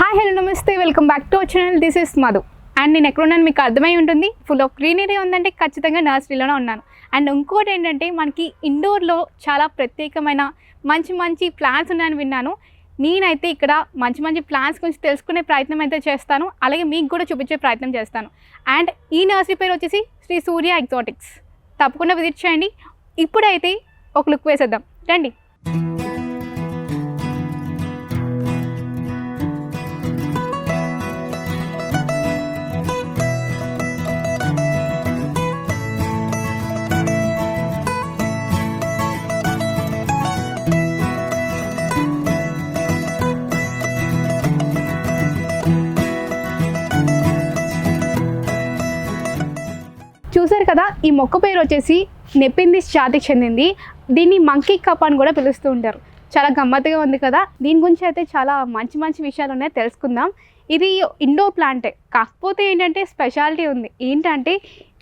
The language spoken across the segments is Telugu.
హాయ్ హలో నమస్తే, welcome back to our channel. This is Madhu. And నేను ఎక్కడున్నాను మీకు అర్థమై ఉంటుంది. ఫుల్ ఆఫ్ గ్రీనరీ ఉందంటే ఖచ్చితంగా నర్సరీలోనే ఉన్నాను. అండ్ ఇంకోటి ఏంటంటే మనకి ఇండోర్లో చాలా ప్రత్యేకమైన మంచి మంచి ప్లాంట్స్ ఉన్నాయని విన్నాను. నేనైతే ఇక్కడ మంచి మంచి ప్లాంట్స్ గురించి తెలుసుకునే ప్రయత్నం అయితే చేస్తాను, అలాగే మీకు కూడా చూపించే ప్రయత్నం చేస్తాను. అండ్ ఈ నర్సరీ పేరు వచ్చేసి శ్రీ సూర్య ఎగ్జాటిక్స్. తప్పకుండా విజిట్ చేయండి. ఇప్పుడైతే ఒక లుక్ వేసేద్దాం రండి. చూసారు కదా, ఈ మొక్క పేరు వచ్చేసి నెపిందిస్ జాతికి చెందింది. దీన్ని మంకీ కప్ అని కూడా పిలుస్తూ ఉంటారు. చాలా గమ్మత్తుగా ఉంది కదా. దీని గురించి అయితే చాలా మంచి మంచి విషయాలు ఉన్నాయి, తెలుసుకుందాం. ఇది ఇండోర్ ప్లాంటే, కాకపోతే ఏంటంటే స్పెషాలిటీ ఉంది. ఏంటంటే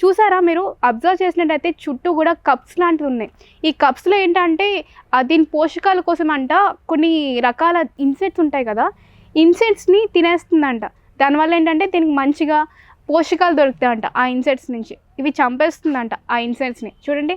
చూసారా, మీరు అబ్జర్వ్ చేసినట్టయితే చుట్టూ కూడా కప్స్ లాంటివి ఉన్నాయి. ఈ కప్స్లో ఏంటంటే దీని పోషకాల కోసం అంట కొన్ని రకాల ఇన్సెక్ట్స్ ఉంటాయి కదా, ఇన్సెక్ట్స్ని తినేస్తుందంట. దానివల్ల ఏంటంటే దీనికి మంచిగా పోషకాలు దొరుకుతాయంట ఆ ఇన్సెక్ట్స్ నుంచి. ఇవి చంపేస్తుందంట ఆ ఇన్సెక్ట్స్ని. చూడండి,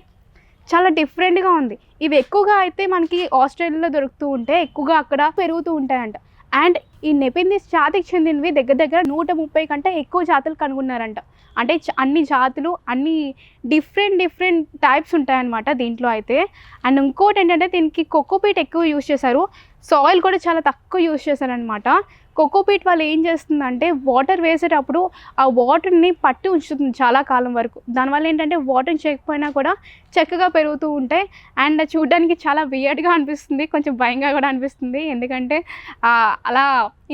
చాలా డిఫరెంట్గా ఉంది. ఇవి ఎక్కువగా అయితే మనకి ఆస్ట్రేలియాలో దొరుకుతూ ఉంటే ఎక్కువగా అక్కడ పెరుగుతూ ఉంటాయంట. అండ్ ఈ నెపిందిస్ జాతికి చెందినవి దగ్గర దగ్గర 130 కంటే ఎక్కువ జాతులు కనుగొన్నారంట. అంటే అన్ని జాతులు, అన్ని డిఫరెంట్ టైప్స్ ఉంటాయన్నమాట దీంట్లో అయితే. అండ్ ఇంకోటి ఏంటంటే దీనికి కోకోపీట్ ఎక్కువ యూజ్ చేశారు, సాయిల్ కూడా చాలా తక్కువ యూజ్ చేశారనమాట. కోకోపీట్ వాళ్ళు ఏం చేస్తుందంటే వాటర్ వేసేటప్పుడు ఆ వాటర్ని పట్టి ఉంచుతుంది చాలా కాలం వరకు. దానివల్ల ఏంటంటే వాటర్ చేయకపోయినా కూడా చక్కగా పెరుగుతూ ఉంటాయి. అండ్ చూడడానికి చాలా వియర్డ్గా అనిపిస్తుంది, కొంచెం భయంగా కూడా అనిపిస్తుంది. ఎందుకంటే అలా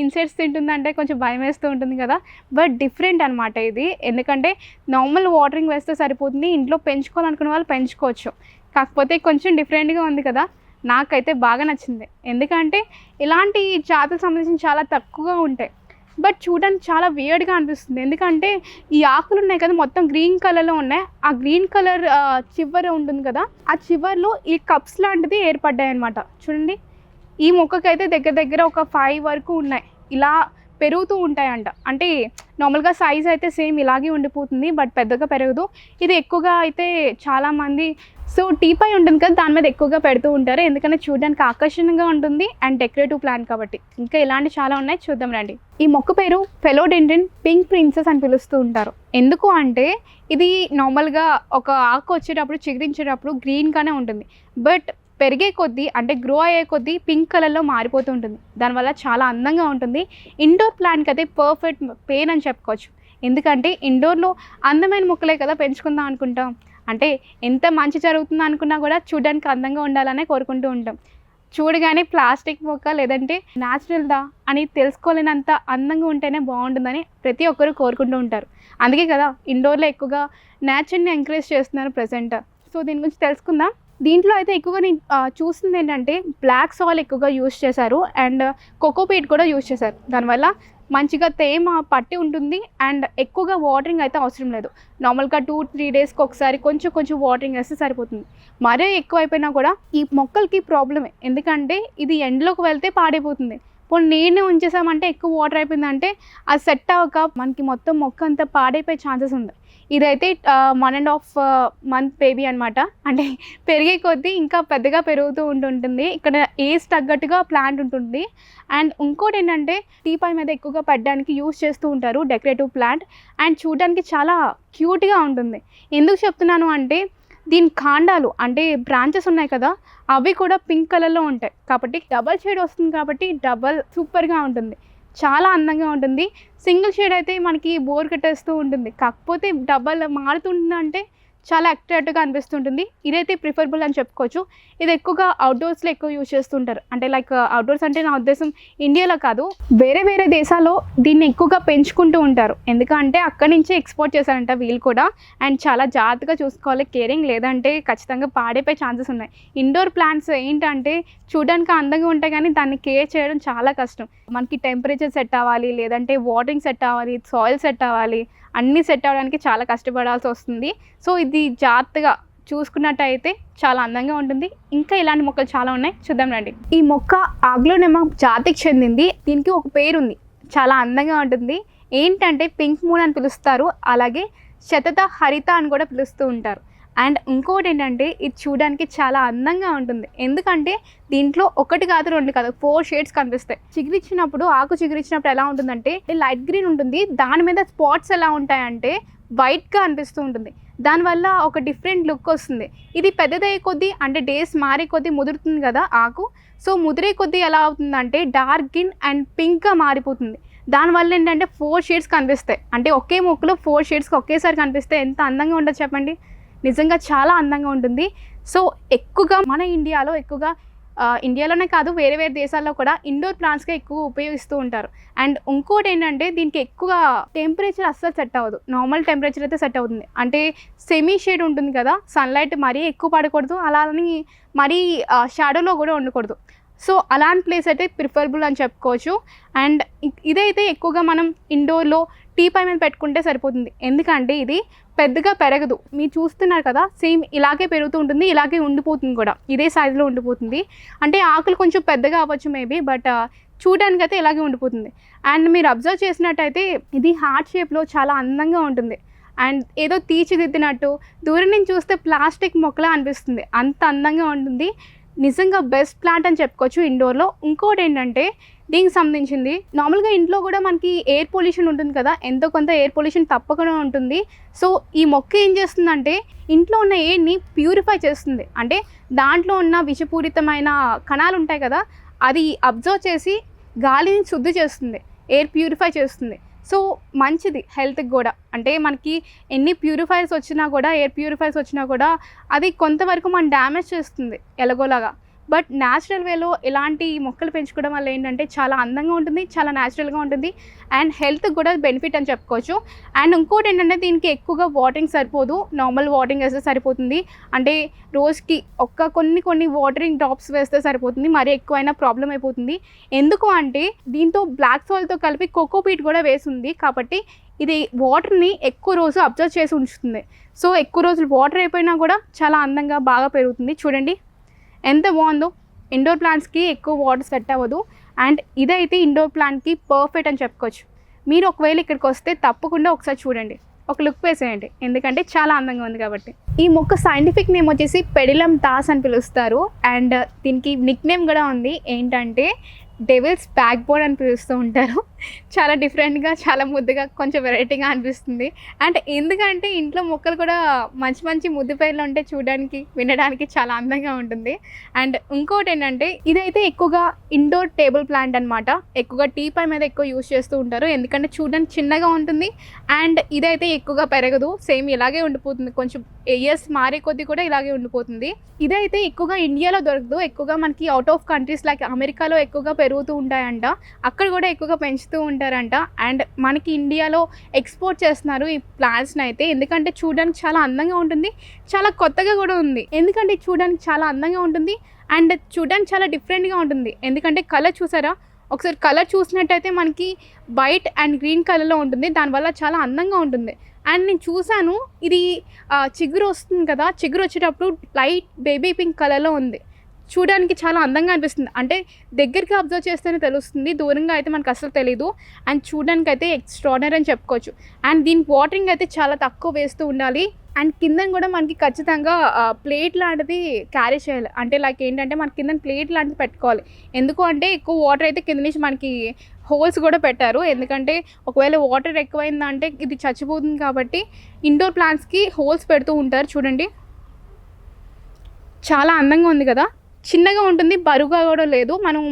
ఇన్సెక్ట్స్ తింటుందంటే కొంచెం భయం వేస్తూ ఉంటుంది కదా. బట్ డిఫరెంట్ అనమాట ఇది. ఎందుకంటే నార్మల్ వాటరింగ్ వేస్తే సరిపోతుంది, ఇంట్లో పెంచుకోవాలనుకునే వాళ్ళు పెంచుకోవచ్చు. కాకపోతే కొంచెం డిఫరెంట్గా ఉంది కదా, నాకైతే బాగా నచ్చింది. ఎందుకంటే ఇలాంటి జాతులకు సంబంధించి చాలా తక్కువగా ఉంటాయి, బట్ చూడడానికి చాలా వియర్డ్గా అనిపిస్తుంది. ఎందుకంటే ఈ ఆకులు ఉన్నాయి కదా, మొత్తం గ్రీన్ కలర్లో ఉన్నాయి. ఆ గ్రీన్ కలర్ చివర ఉంటుంది కదా, ఆ చివర్లో ఈ కప్స్ లాంటిది ఏర్పడ్డాయి అనమాట. చూడండి, ఈ మొక్కకైతే దగ్గర దగ్గర ఒక 5 వరకు ఉన్నాయి. ఇలా పెరుగుతూ ఉంటాయంట. అంటే నార్మల్గా సైజ్ అయితే సేమ్ ఇలాగే ఉండిపోతుంది, బట్ పెద్దగా పెరగదు. ఇది ఎక్కువగా అయితే చాలామంది టీపై ఉంటుంది కదా, దాని మీద ఎక్కువగా పెడుతూ ఉంటారు. ఎందుకంటే చూడడానికి ఆకర్షణీయంగా ఉంటుంది అండ్ డెకరేటివ్ ప్లాంట్ కాబట్టి. ఇంకా ఇలాంటి చాలా ఉన్నాయి, చూద్దాం రండి. ఈ మొక్క పేరు ఫెలోడెండ్రన్ పింక్ ప్రిన్సెస్ అని పిలుస్తూ ఉంటారు. ఎందుకు అంటే ఇది నార్మల్గా ఒక ఆకు వచ్చేటప్పుడు చిగురించేటప్పుడు గ్రీన్గానే ఉంటుంది, బట్ పెరిగే కొద్దీ అంటే గ్రో అయ్యే కొద్దీ పింక్ కలర్లో మారిపోతూ ఉంటుంది. దానివల్ల చాలా అందంగా ఉంటుంది. ఇండోర్ ప్లాంట్కి అయితే పర్ఫెక్ట్ పెయిన్ అని చెప్పుకోవచ్చు. ఎందుకంటే ఇండోర్లో అందమైన మొక్కలే కదా పెంచుకుందాం అనుకుంటాం. అంటే ఎంత మంచి జరుగుతుందో అనుకున్నా కూడా చూడడానికి అందంగా ఉండాలనే కోరుకుంటూ ఉంటాం. చూడగానే ప్లాస్టిక్ మొక్క లేదంటే న్యాచురల్దా అని తెలుసుకోలేనంత అందంగా ఉంటేనే బాగుంటుందని ప్రతి ఒక్కరు కోరుకుంటూ ఉంటారు. అందుకే కదా ఇండోర్లో ఎక్కువగా నేచర్ని ఎంకరేజ్ చేస్తున్నారు ప్రజెంట్. సో దీని గురించి తెలుసుకుందాం. దీంట్లో అయితే ఎక్కువగా నేను చూస్తుంది ఏంటంటే బ్లాక్ సాయిల్ ఎక్కువగా యూజ్ చేశారు అండ్ కోకోపీట్ కూడా యూజ్ చేశారు. దానివల్ల మంచిగా తేమ పట్టి ఉంటుంది అండ్ ఎక్కువగా వాటరింగ్ అయితే అవసరం లేదు. నార్మల్గా 2-3 డేస్కి ఒకసారి కొంచెం వాటరింగ్ వేస్తే సరిపోతుంది. మరీ ఎక్కువ అయిపోయినా కూడా ఈ మొక్కలకి ప్రాబ్లమే. ఎందుకంటే ఇది ఎండలోకి వెళ్తే పాడైపోతుంది. పోనీ నీరుని ఉంచేసామంటే ఎక్కువ వాటర్ అయిపోయిందంటే అది సెట్ అవ్వక మనకి మొత్తం మొక్క అంతా పాడైపోయే ఛాన్సెస్ ఉంది. ఇదైతే 1.5 month బేబీ అనమాట. అంటే పెరిగే కొద్దీ ఇంకా పెద్దగా పెరుగుతూ ఉంటుంటుంది. ఇక్కడ ఏజ్ తగ్గట్టుగా ప్లాంట్ ఉంటుంది. అండ్ ఇంకోటి ఏంటంటే టీపై మీద ఎక్కువగా పెట్టడానికి యూజ్ చేస్తూ ఉంటారు డెకరేటివ్ ప్లాంట్. అండ్ చూడడానికి చాలా క్యూట్గా ఉంటుంది. ఎందుకు చెప్తున్నాను అంటే దీని కాండాలు అంటే బ్రాంచెస్ ఉన్నాయి కదా, అవి కూడా పింక్ కలర్లో ఉంటాయి. కాబట్టి డబల్ షేడ్ వస్తుంది కాబట్టి డబల్ సూపర్గా ఉంటుంది, చాలా అందంగా ఉంటుంది. సింగిల్ షేడ్ అయితే మనకి బోర్ కట్టేస్తూ ఉంటుంది. కాకపోతే డబల్ మారుతుందంటే చాలా అట్రాక్టివ్గా అనిపిస్తుంటుంది. ఇదైతే ప్రిఫరబుల్ అని చెప్పుకోవచ్చు. ఇది ఎక్కువగా అవుట్డోర్స్లో ఎక్కువ యూజ్ చేస్తుంటారు. అంటే లైక్ అవుట్డోర్స్ అంటే నా ఉద్దేశం ఇండియాలో కాదు, వేరే దేశాల్లో దీన్ని ఎక్కువగా పెంచుకుంటూ ఉంటారు. ఎందుకంటే అక్కడి నుంచే ఎక్స్పోర్ట్ చేశారంట వీళ్ళు కూడా. అండ్ చాలా జాగ్రత్తగా చూసుకోవాలి, కేరింగ్, లేదంటే ఖచ్చితంగా పాడైపోయే ఛాన్సెస్ ఉన్నాయి. ఇండోర్ ప్లాంట్స్ ఏంటంటే చూడడానికి అందంగా ఉంటాయి కానీ దాన్ని కేర్ చేయడం చాలా కష్టం. మనకి టెంపరేచర్ సెట్ అవ్వాలి, లేదంటే వాటరింగ్ సెట్ అవ్వాలి, సాయిల్ సెట్ అవ్వాలి, అన్నీ సెట్ అవ్వడానికి చాలా కష్టపడాల్సి వస్తుంది. సో ఇది జాగ్రత్తగా చూసుకున్నట్టయితే చాలా అందంగా ఉంటుంది. ఇంకా ఇలాంటి మొక్కలు చాలా ఉన్నాయి, చూద్దాం రండి. ఈ మొక్క ఆగ్లోనెమా జాతికి చెందింది. దీనికి ఒక పేరు ఉంది, చాలా అందంగా ఉంటుంది. ఏంటంటే పింక్ మూన్ అని పిలుస్తారు, అలాగే శతత హరిత అని కూడా పిలుస్తూ ఉంటారు. అండ్ ఇంకోటి ఏంటంటే ఇది చూడడానికి చాలా అందంగా ఉంటుంది. ఎందుకంటే దీంట్లో ఒకటి కాదు, రెండు కాదు, 4 షేడ్స్ కనిపిస్తాయి. చిగురిచ్చినప్పుడు, ఆకు చిగురిచ్చినప్పుడు ఎలా ఉంటుందంటే లైట్ గ్రీన్ ఉంటుంది, దాని మీద స్పాట్స్ ఎలా ఉంటాయంటే వైట్గా అనిపిస్తూ ఉంటుంది. దానివల్ల ఒక డిఫరెంట్ లుక్ వస్తుంది. ఇది పెద్దదయ్యే కొద్దీ, అంటే డేస్ మారే కొద్దీ ముదురుతుంది కదా ఆకు. సో ముదిరే కొద్దీ ఎలా అవుతుందంటే డార్క్ గ్రీన్ అండ్ పింక్గా మారిపోతుంది. దానివల్ల ఏంటంటే 4 షేడ్స్ కనిపిస్తాయి. అంటే ఒకే మొక్కలో 4 షేడ్స్కి ఒకేసారి కనిపిస్తే ఎంత అందంగా ఉండదు చెప్పండి. నిజంగా చాలా అందంగా ఉంటుంది. సో ఎక్కువగా మన ఇండియాలోనే కాదు, వేరే వేరే దేశాల్లో కూడా ఇండోర్ ప్లాంట్స్గా ఎక్కువ ఉపయోగిస్తూ ఉంటారు. అండ్ ఇంకోటి ఏంటంటే దీనికి ఎక్కువ టెంపరేచర్ అస్సలు సెట్ అవ్వదు. నార్మల్ టెంపరేచర్ అయితే సెట్ అవుతుంది. అంటే సెమీ షేడ్ ఉంటుంది కదా, సన్లైట్ మరీ ఎక్కువ పడకూడదు, అలా అని మరీ షాడోలో కూడా ఉండకూడదు. సో అలాంటి ప్లేస్ అయితే ప్రిఫరబుల్ అని చెప్పుకోవచ్చు. అండ్ ఇదైతే ఎక్కువగా మనం ఇండోర్లో టీపై మీద పెట్టుకుంటే సరిపోతుంది. ఎందుకంటే ఇది పెద్దగా పెరగదు. మీరు చూస్తున్నారు కదా, సేమ్ ఇలాగే పెరుగుతూ ఉంటుంది, ఇలాగే ఉండిపోతుంది కూడా, ఇదే సైజులో ఉండిపోతుంది. అంటే ఆకులు కొంచెం పెద్దగా అవ్వచ్చు మేబీ, బట్ చూడడానికి అయితే ఇలాగే ఉండిపోతుంది. అండ్ మీరు అబ్జర్వ్ చేసినట్టయితే ఇది హార్ట్ షేప్లో చాలా అందంగా ఉంటుంది. అండ్ ఏదో తీర్చిదిద్దినట్టు దూరం నుంచి చూస్తే ప్లాస్టిక్ మొక్కలా అనిపిస్తుంది, అంత అందంగా ఉంటుంది. నిజంగా బెస్ట్ ప్లాంట్ అని చెప్పుకోవచ్చు ఇండోర్లో. ఇంకోటి ఏంటంటే దీనికి సంబంధించింది, నార్మల్గా ఇంట్లో కూడా మనకి ఎయిర్ పొల్యూషన్ ఉంటుంది కదా, ఎంతో కొంత ఎయిర్ పొల్యూషన్ తప్పకుండా ఉంటుంది. సో ఈ మొక్క ఏం చేస్తుందంటే ఇంట్లో ఉన్న ఎయిర్ని ప్యూరిఫై చేస్తుంది. అంటే దాంట్లో ఉన్న విషపూరితమైన కణాలు ఉంటాయి కదా, అది అబ్జర్వ్ చేసి గాలిని శుద్ధి చేస్తుంది, ఎయిర్ ప్యూరిఫై చేస్తుంది. సో మంచిది హెల్త్కి కూడా. అంటే మనకి ఎన్ని ప్యూరిఫైర్స్ వచ్చినా కూడా, ఎయిర్ ప్యూరిఫైర్స్ వచ్చినా కూడా అది కొంతవరకు మనం డ్యామేజ్ చేస్తుంది ఎలాగోలాగా. బట్ న్యాచురల్ వేలో ఇలాంటి మొక్కలు పెంచుకోవడం వల్ల ఏంటంటే చాలా అందంగా ఉంటుంది, చాలా న్యాచురల్గా ఉంటుంది, అండ్ హెల్త్కి కూడా బెనిఫిట్ అని చెప్పుకోవచ్చు. అండ్ ఇంకోటి ఏంటంటే దీనికి ఎక్కువగా వాటరింగ్ సరిపోదు, నార్మల్ వాటరింగ్ వేస్తే సరిపోతుంది. అంటే రోజుకి కొన్ని వాటరింగ్ డ్రాప్స్ వేస్తే సరిపోతుంది, మరీ ఎక్కువైనా ప్రాబ్లం అయిపోతుంది. ఎందుకు అంటే దీంతో బ్లాక్ సాయిల్తో కలిపి కోకోపీట్ కూడా వేసింది, కాబట్టి ఇది వాటర్ని ఎక్కువ రోజు అబ్జర్వ్ చేసి ఉంచుతుంది. సో ఎక్కువ రోజులు వాటర్ అయిపోయినా కూడా చాలా అందంగా బాగా పెరుగుతుంది. చూడండి ఎంత బాగుందో. ఇండోర్ ప్లాంట్స్కి ఎక్కువ వాటర్ సెట్ అవ్వదు, అండ్ ఇదైతే ఇండోర్ ప్లాంట్కి పర్ఫెక్ట్ అని చెప్పుకోవచ్చు. మీరు ఒకవేళ ఇక్కడికి వస్తే తప్పకుండా ఒకసారి చూడండి, ఒక లుక్ వేసేయండి, ఎందుకంటే చాలా అందంగా ఉంది కాబట్టి. ఈ మొక్క సైంటిఫిక్ నేమ్ వచ్చేసి పెడిలం టాస్ అని పిలుస్తారు. అండ్ దీనికి నిక్ నేమ్ కూడా ఉంది, ఏంటంటే డెవిల్స్ బ్యాక్ బోన్ అని పిలుస్తూ ఉంటారు. చాలా డిఫరెంట్గా, చాలా ముద్దుగా, కొంచెం వెరైటీగా అనిపిస్తుంది. అండ్ ఎందుకంటే ఇంట్లో మొక్కలు కూడా మంచి మంచి ముద్దు పేర్లు ఉంటే చూడడానికి, వినడానికి చాలా అందంగా ఉంటుంది. అండ్ ఇంకోటి ఏంటంటే ఇదైతే ఎక్కువగా ఇండోర్ టేబుల్ ప్లాంట్ అనమాట. ఎక్కువగా టీపై మీద ఎక్కువ యూజ్ చేస్తూ ఉంటారు, ఎందుకంటే చూడడానికి చిన్నగా ఉంటుంది. అండ్ ఇదైతే ఎక్కువగా పెరగదు, సేమ్ ఇలాగే ఉండిపోతుంది, కొంచెం ఇయర్స్ మారే కొద్దీ కూడా ఇలాగే ఉండిపోతుంది. ఇదైతే ఎక్కువగా ఇండియాలో దొరకదు, ఎక్కువగా మనకి అవుట్ ఆఫ్ కంట్రీస్ లైక్ అమెరికాలో ఎక్కువగా పెరుగుతూ ఉంటాయంట, అక్కడ కూడా ఎక్కువగా పెంచుతూ ఉంటారంట. అండ్ మనకి ఇండియాలో ఎక్స్పోర్ట్ చేస్తున్నారు ఈ ప్లాంట్స్ని అయితే, ఎందుకంటే చూడడానికి చాలా అందంగా ఉంటుంది, చాలా కొత్తగా కూడా ఉంది. ఎందుకంటే చూడడానికి చాలా అందంగా ఉంటుంది అండ్ చూడడానికి చాలా డిఫరెంట్గా ఉంటుంది. ఎందుకంటే కలర్ చూసారా, ఒకసారి కలర్ చూసినట్టయితే మనకి వైట్ అండ్ గ్రీన్ కలర్లో ఉంటుంది, దానివల్ల చాలా అందంగా ఉంటుంది. అండ్ నేను చూసాను, ఇది చిగురు వస్తుంది కదా, చిగురు వచ్చేటప్పుడు లైట్ బేబీ పింక్ కలర్లో ఉంది, చూడడానికి చాలా అందంగా అనిపిస్తుంది. అంటే దగ్గరికి అబ్జర్వ్ చేస్తేనే తెలుస్తుంది, దూరంగా అయితే మనకు అసలు తెలీదు. అండ్ చూడడానికి అయితే ఎక్స్ట్రాడినరీ అని చెప్పుకోవచ్చు. అండ్ దీనికి వాటరింగ్ అయితే చాలా తక్కువ వేస్తూ ఉండాలి. అండ్ కింద కూడా మనకి ఖచ్చితంగా ప్లేట్ లాంటిది క్యారీ చేయాలి. అంటే లైక్ ఏంటంటే మనకి కింద ప్లేట్ లాంటిది పెట్టుకోవాలి. ఎందుకు అంటే ఎక్కువ వాటర్ అయితే కింద నుంచి మనకి హోల్స్ కూడా పెట్టారు, ఎందుకంటే ఒకవేళ వాటర్ ఎక్కువైందంటే ఇది చచ్చిపోతుంది. కాబట్టి ఇండోర్ ప్లాంట్స్కి హోల్స్ పెడుతూ ఉంటారు. చూడండి చాలా అందంగా ఉంది కదా, చిన్నగా ఉంటుంది, బరువుగా కూడా లేదు. మనం